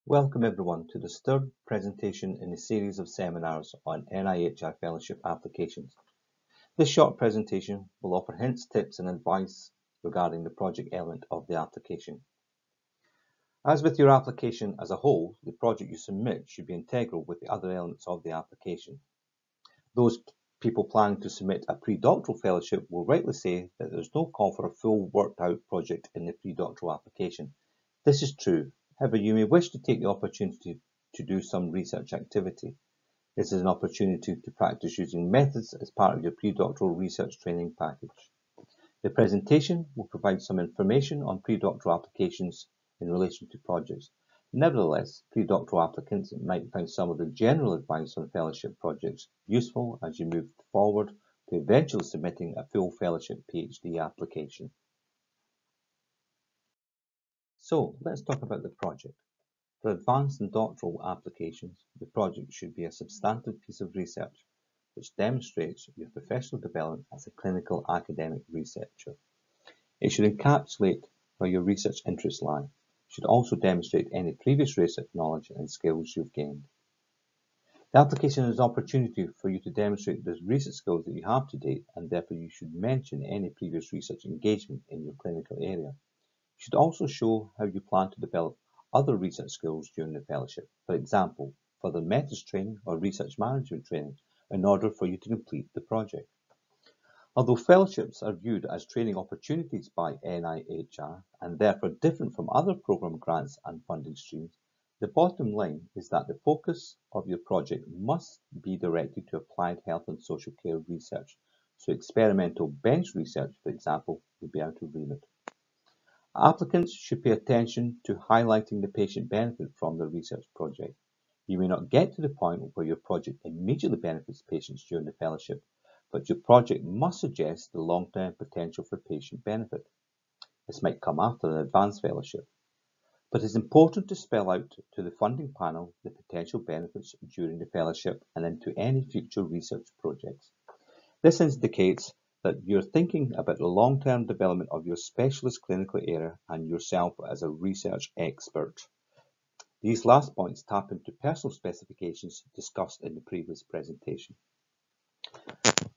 Welcome everyone to this third presentation in a series of seminars on NIHR Fellowship applications. This short presentation will offer hints, tips and advice regarding the project element of the application. As with your application as a whole, the project you submit should be integral with the other elements of the application. Those people planning to submit a pre-doctoral fellowship will rightly say that there is no call for a full worked out project in the pre-doctoral application. This is true. However, you may wish to take the opportunity to do some research activity. This is an opportunity to practice using methods as part of your pre-doctoral research training package. The presentation will provide some information on pre-doctoral applications in relation to projects. Nevertheless, pre-doctoral applicants might find some of the general advice on fellowship projects useful as you move forward to eventually submitting a full fellowship PhD application. So let's talk about the project. For advanced and doctoral applications, the project should be a substantive piece of research which demonstrates your professional development as a clinical academic researcher. It should encapsulate where your research interests lie. It should also demonstrate any previous research knowledge and skills you've gained. The application is an opportunity for you to demonstrate the research skills that you have to date, and therefore you should mention any previous research engagement in your clinical area. You should also show how you plan to develop other research skills during the fellowship, for example, further methods training or research management training, in order for you to complete the project. Although fellowships are viewed as training opportunities by NIHR and therefore different from other program grants and funding streams, the bottom line is that the focus of your project must be directed to applied health and social care research, so experimental bench research, for example, would be out of remit. Applicants should pay attention to highlighting the patient benefit from the research project. You may not get to the point where your project immediately benefits patients during the fellowship, but your project must suggest the long-term potential for patient benefit. This might come after an advanced fellowship, but it's important to spell out to the funding panel the potential benefits during the fellowship and into any future research projects. This indicates that you're thinking about the long-term development of your specialist clinical area and yourself as a research expert. These last points tap into personal specifications discussed in the previous presentation.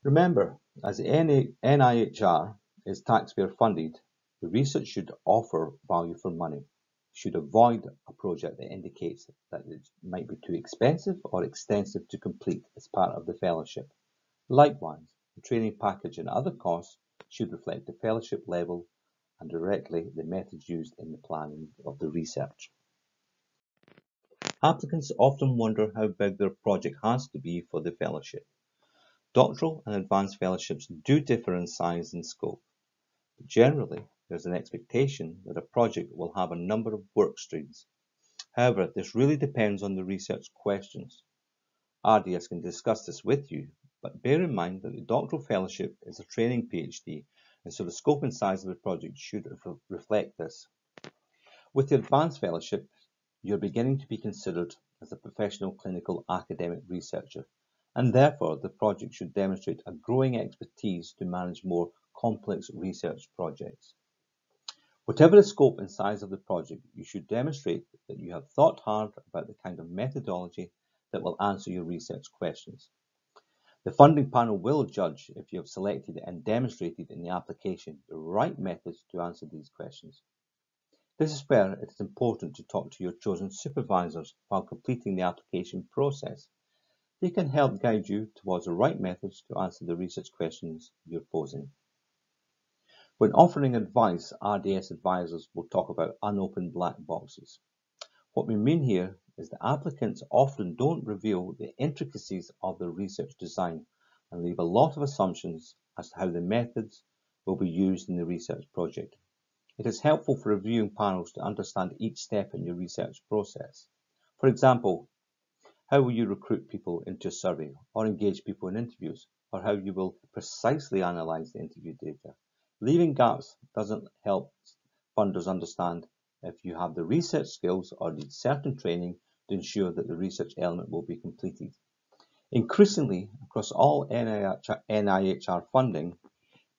Remember, as the NIHR is taxpayer funded, the research should offer value for money. You should avoid a project that indicates that it might be too expensive or extensive to complete as part of the fellowship. Likewise, the training package and other costs should reflect the fellowship level and directly the methods used in the planning of the research. Applicants often wonder how big their project has to be for the fellowship. Doctoral and advanced fellowships do differ in size and scope, but generally there's an expectation that a project will have a number of work streams. However, this really depends on the research questions. RDS can discuss this with you, but bear in mind that the doctoral fellowship is a training PhD, and so the scope and size of the project should reflect this. With the advanced fellowship, you're beginning to be considered as a professional clinical academic researcher, and therefore the project should demonstrate a growing expertise to manage more complex research projects. Whatever the scope and size of the project, you should demonstrate that you have thought hard about the kind of methodology that will answer your research questions. The funding panel will judge if you have selected and demonstrated in the application the right methods to answer these questions. This is where it is important to talk to your chosen supervisors while completing the application process. They can help guide you towards the right methods to answer the research questions you're posing. When offering advice, RDS advisors will talk about unopened black boxes. What we mean here is that applicants often don't reveal the intricacies of their research design and leave a lot of assumptions as to how the methods will be used in the research project. It is helpful for reviewing panels to understand each step in your research process. For example, how will you recruit people into a survey or engage people in interviews, or how you will precisely analyze the interview data. Leaving gaps doesn't help funders understand if you have the research skills or need certain training to ensure that the research element will be completed. Increasingly, across all NIHR funding,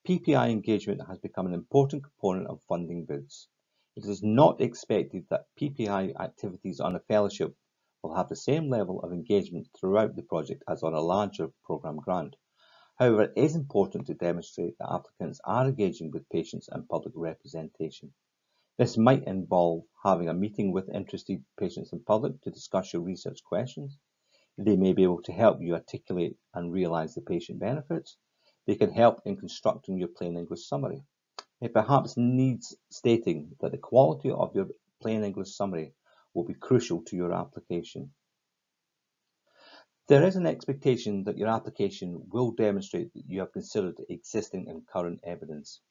PPI engagement has become an important component of funding bids. It is not expected that PPI activities on a fellowship will have the same level of engagement throughout the project as on a larger programme grant. However, it is important to demonstrate that applicants are engaging with patients and public representation. This might involve having a meeting with interested patients and public to discuss your research questions. They may be able to help you articulate and realise the patient benefits. They can help in constructing your plain English summary. It perhaps needs stating that the quality of your plain English summary will be crucial to your application. There is an expectation that your application will demonstrate that you have considered existing and current evidence.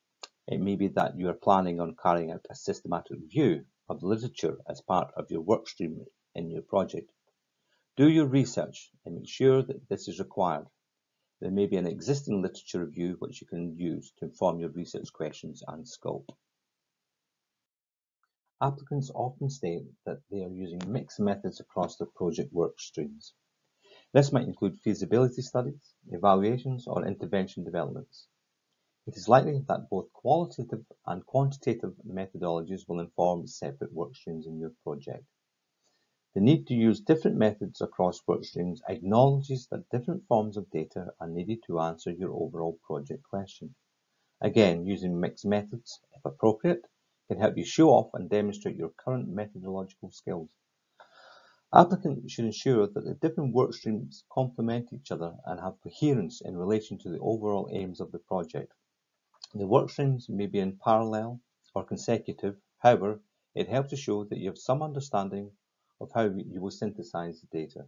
It may be that you are planning on carrying out a systematic review of the literature as part of your workstream in your project. Do your research and make sure that this is required. There may be an existing literature review which you can use to inform your research questions and scope. Applicants often state that they are using mixed methods across their project work streams. This might include feasibility studies, evaluations, or intervention developments. It is likely that both qualitative and quantitative methodologies will inform separate work streams in your project. The need to use different methods across work streams acknowledges that different forms of data are needed to answer your overall project question. Again, using mixed methods, if appropriate, can help you show off and demonstrate your current methodological skills. Applicants should ensure that the different work streams complement each other and have coherence in relation to the overall aims of the project. The work streams may be in parallel or consecutive. However, it helps to show that you have some understanding of how you will synthesize the data.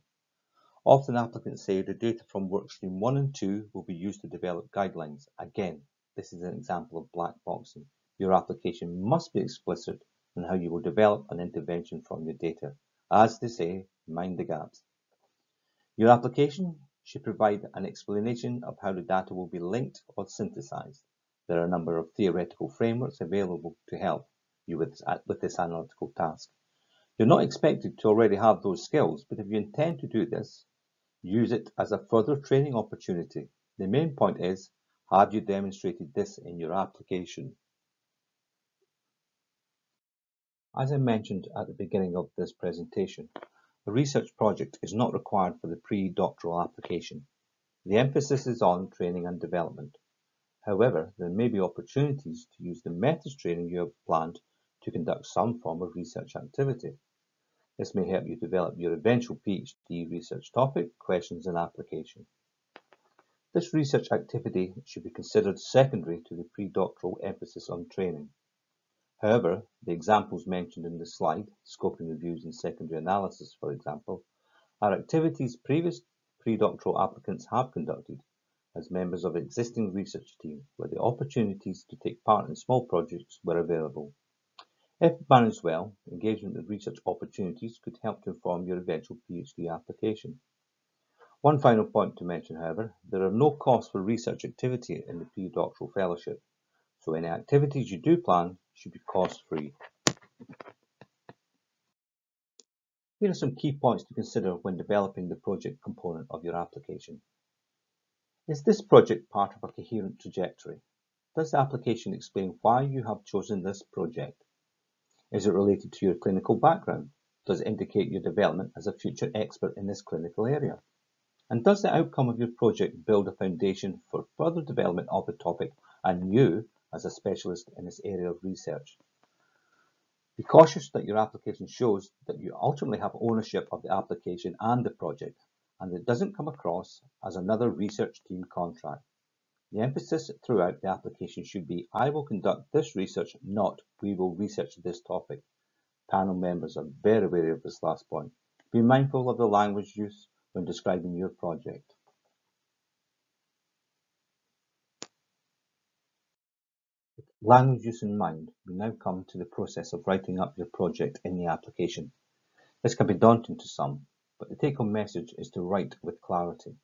Often applicants say the data from workstream 1 and 2 will be used to develop guidelines. Again, this is an example of black boxing. Your application must be explicit in how you will develop an intervention from your data. As they say, mind the gaps. Your application should provide an explanation of how the data will be linked or synthesized. There are a number of theoretical frameworks available to help you with this analytical task. You're not expected to already have those skills, but if you intend to do this, use it as a further training opportunity. The main point is, have you demonstrated this in your application? As I mentioned at the beginning of this presentation, a research project is not required for the pre-doctoral application. The emphasis is on training and development. However, there may be opportunities to use the methods training you have planned to conduct some form of research activity. This may help you develop your eventual PhD research topic, questions and application. This research activity should be considered secondary to the pre-doctoral emphasis on training. However, the examples mentioned in the slide, scoping reviews and secondary analysis, for example, are activities previous pre-doctoral applicants have conducted as members of existing research team, where the opportunities to take part in small projects were available. If managed well, engagement with research opportunities could help to inform your eventual PhD application. One final point to mention, however, there are no costs for research activity in the pre-doctoral fellowship, so any activities you do plan should be cost-free. Here are some key points to consider when developing the project component of your application. Is this project part of a coherent trajectory? Does the application explain why you have chosen this project? Is it related to your clinical background? Does it indicate your development as a future expert in this clinical area? And does the outcome of your project build a foundation for further development of the topic and you as a specialist in this area of research? Be cautious that your application shows that you ultimately have ownership of the application and the project, and it doesn't come across as another research team contract. The emphasis throughout the application should be, I will conduct this research, not we will research this topic. Panel members are very wary of this last point. Be mindful of the language use when describing your project. With language use in mind, we now come to the process of writing up your project in the application. This can be daunting to some, but the take-home message is to write with clarity.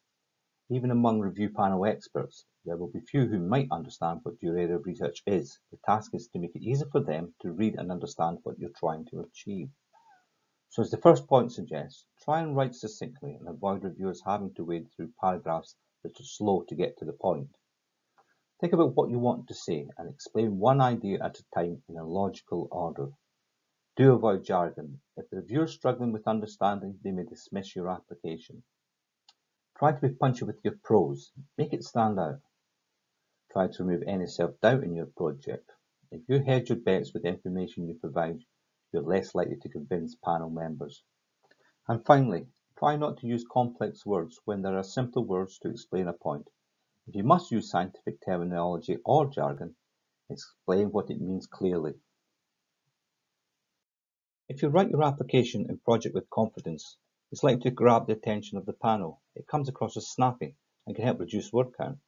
Even among review panel experts, there will be few who might understand what your area of research is. The task is to make it easy for them to read and understand what you're trying to achieve. So as the first point suggests, try and write succinctly and avoid reviewers having to wade through paragraphs that are slow to get to the point. Think about what you want to say and explain one idea at a time in a logical order. Do avoid jargon. If the reviewer is struggling with understanding, they may dismiss your application. Try to be punchy with your prose. Make it stand out. Try to remove any self-doubt in your project. If you hedge your bets with the information you provide, you're less likely to convince panel members. And finally, try not to use complex words when there are simple words to explain a point. If you must use scientific terminology or jargon, explain what it means clearly. If you write your application and project with confidence, it's likely to grab the attention of the panel. It comes across as snappy and can help reduce word count.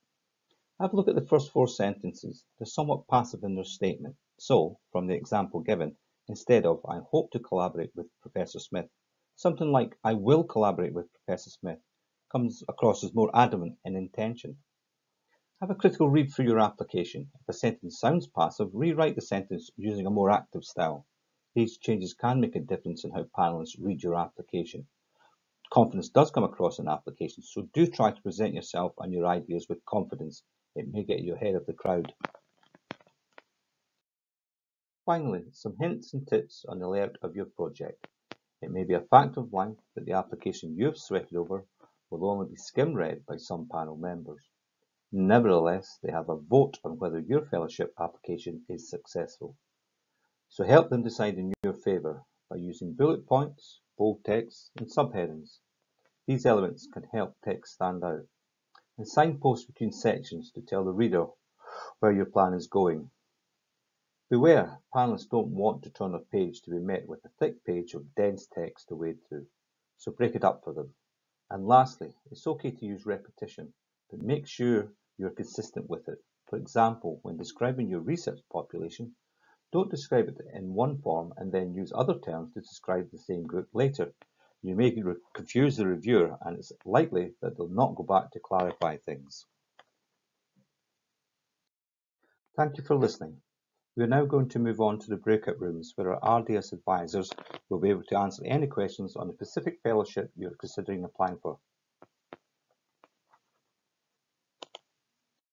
Have a look at the first 4 sentences. They're somewhat passive in their statement. So, from the example given, instead of "I hope to collaborate with Professor Smith," something like "I will collaborate with Professor Smith" comes across as more adamant in intention. Have a critical read through your application. If a sentence sounds passive, rewrite the sentence using a more active style. These changes can make a difference in how panelists read your application. Confidence does come across in applications, so do try to present yourself and your ideas with confidence. It may get you ahead of the crowd. Finally, some hints and tips on the layout of your project. It may be a fact of life that the application you've sweated over will only be skim-read by some panel members. Nevertheless, they have a vote on whether your fellowship application is successful. So help them decide in your favour by using bullet points, bold text, and subheadings. These elements can help text stand out. And signposts between sections to tell the reader where your plan is going. Beware, panelists don't want to turn a page to be met with a thick page of dense text to wade through, so break it up for them. And lastly, it's okay to use repetition, but make sure you're consistent with it. For example, when describing your research population, don't describe it in one form and then use other terms to describe the same group later. You may confuse the reviewer, and it's likely that they'll not go back to clarify things. Thank you for listening. We are now going to move on to the breakout rooms where our RDS advisors will be able to answer any questions on the specific fellowship you are considering applying for.